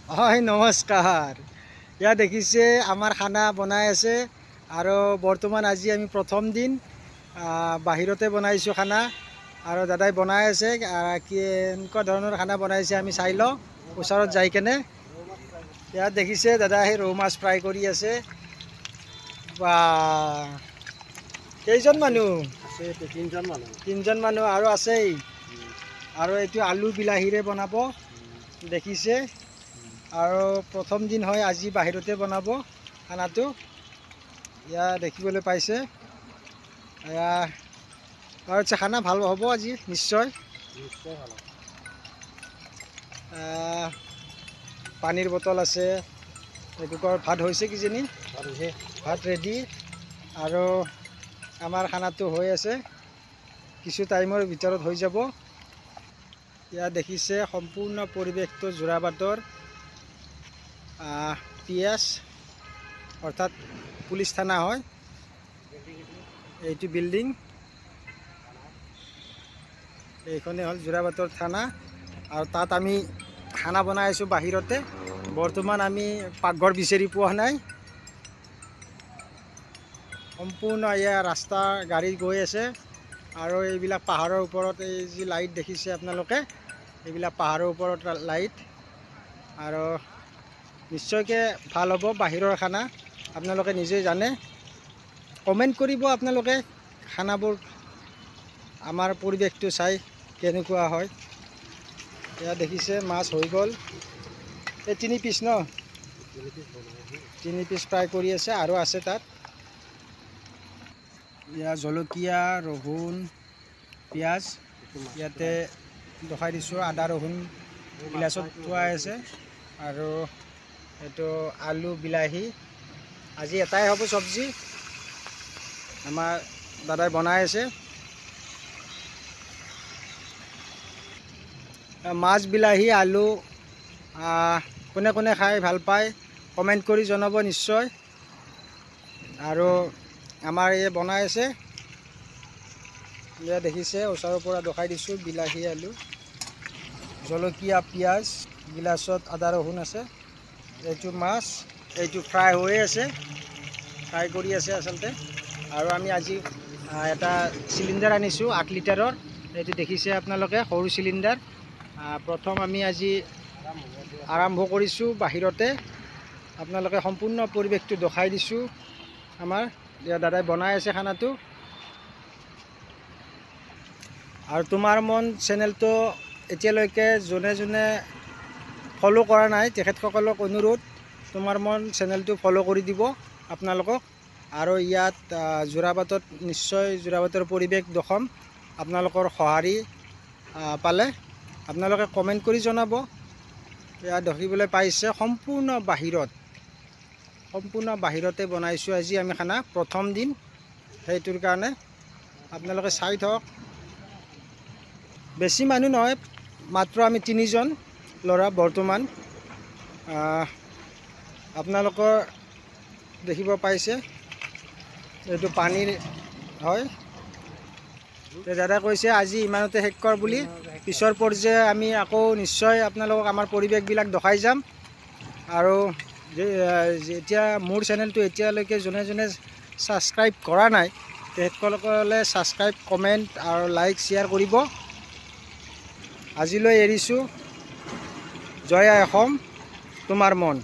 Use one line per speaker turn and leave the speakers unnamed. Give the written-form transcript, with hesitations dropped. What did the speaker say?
হয় নমস্কাৰ। ইয়াত দেখিছে আমাৰ খানা বনাই আছে আৰু বৰ্তমান আজি আমি প্ৰথম দিন বাহিৰতে বনাইছোঁ খানা আৰু দাদাই বনাই আছে। কেনেকুৱা ধৰণৰ খানা বনাইছে আমি চাই লওঁ ওচৰত যাই কেনে। ইয়াত দেখিছে দাদাই ৰৌ মাছ ফ্ৰাই কৰি আছে। বা কেইজন মানুহ? তিনিজন মানুহ আৰু আছেই। আৰু এইটো আলু বিলাহীৰে বনাব দেখিছে। আৰু প্ৰথম দিন হয় আজি বাহিৰতে বনাব খানাটো। ইয়াত দেখিবলৈ পাইছে। আৰু খানা ভাল হ'ব আজি নিশ্চয়। পানীৰ বটল আছে। এটুকুৰ ভাত হৈছে কিজানি। ভাত ৰেডি আৰু আমাৰ খানাটো হৈ আছে। কিছু টাইমৰ ভিতৰত হৈ যাব। ইয়াত দেখিছে সম্পূৰ্ণ পৰিৱেশটো যোৰাবাটৰ পিএছ অৰ্থাৎ পুলিচ থানা হয় এইটো বিল্ডিং। এইখনেই হ'ল যোৰাবাটৰ থানা আৰু তাত আমি খানা বনাই আছোঁ বাহিৰতে। বৰ্তমান আমি পাকঘৰ বিচাৰি পোৱা নাই। সম্পূৰ্ণ এয়া ৰাস্তা গাড়ী গৈ আছে আৰু এইবিলাক পাহাৰৰ ওপৰত এই যি লাইট দেখিছে আপোনালোকে, এইবিলাক পাহাৰৰ ওপৰত লাইট। আৰু নিশ্চয়কৈ ভাল হ'ব বাহিৰৰ খানা, আপোনালোকে নিজেই জানে। কমেণ্ট কৰিব আপোনালোকে খানাবোৰ আমাৰ পৰিৱেশটো চাই কেনেকুৱা হয়। এয়া দেখিছে মাছ হৈ গ'ল। এই 3 পিচ ন? 3 পিচ ফ্ৰাই কৰি আছে আৰু আছে তাত। ইয়াত জলকীয়া, ৰহুন, পিঁয়াজ ইয়াতে দেখাই দিছোঁ। আদা ৰহুন গিলাচত থোৱা আছে আৰু এইটো আলু বিলাহী। আজি এটাই হ'ব চব্জি। আমাৰ দাদাই বনাই আছে। মাছ, বিলাহী, আলু কোনে কোনে খাই ভাল পায় কমেণ্ট কৰি জনাব নিশ্চয়। আৰু আমাৰ এই বনাই আছে। এয়া দেখিছে ওচৰৰ পৰা দেখাই দিছোঁ। বিলাহী, আলু, জলকীয়া, পিঁয়াজ, গিলাচত আদা ৰহুন আছে। এইটো মাছ, এইটো ফ্ৰাই হৈ আছে, ফ্ৰাই কৰি আছে আচলতে। আৰু আমি আজি এটা চিলিণ্ডাৰ আনিছোঁ 8 লিটাৰৰ। এইটো দেখিছে আপোনালোকে সৰু চিলিণ্ডাৰ। প্ৰথম আমি আজি আৰম্ভ কৰিছোঁ বাহিৰতে। আপোনালোকে সম্পূৰ্ণ পৰিৱেশটো দেখাই দিছোঁ। আমাৰ দাদাই বনাই আছে খানাটো। আৰু তোমাৰ মন চেনেলটো এতিয়ালৈকে যোনে যোনে ফ'ল' কৰা নাই তেখেতসকলক অনুৰোধ, তোমাৰ মন চেনেলটো ফ'ল' কৰি দিব আপোনালোকক। আৰু ইয়াত যোৰাবাটত নিশ্চয় যোৰাবাটৰ পৰিৱেশ দেখুৱাম। আপোনালোকৰ সঁহাৰি পালে আপোনালোকে কমেণ্ট কৰি জনাব। ইয়াত দেখিবলৈ পাইছে সম্পূৰ্ণ বাহিৰতে বনাইছোঁ আজি আমি খানা প্ৰথম দিন। সেইটোৰ কাৰণে আপোনালোকে চাই থাকক। বেছি মানুহ নহয়, মাত্ৰ আমি 3জন ল'ৰা বৰ্তমান। আপোনালোকৰ দেখিব পাইছে এইটো পানীৰ হয়। দাদা কৈছে আজি ইমানতে শেষ কৰ বুলি। পিছৰ পৰ্যায়ে আমি আকৌ নিশ্চয় আপোনালোকক আমাৰ পৰিৱেশবিলাক দেখাই যাম। আৰু যেতিয়া মোৰ চেনেলটো এতিয়ালৈকে যোনে যোনে ছাবস্ক্ৰাইব কৰা নাই তেখেতসকলে ছাবস্ক্ৰাইব, কমেণ্ট আৰু লাইক, শ্বেয়াৰ কৰিব। আজিলৈ এৰিছোঁ। জয় আই অসম, তোমাৰ মন।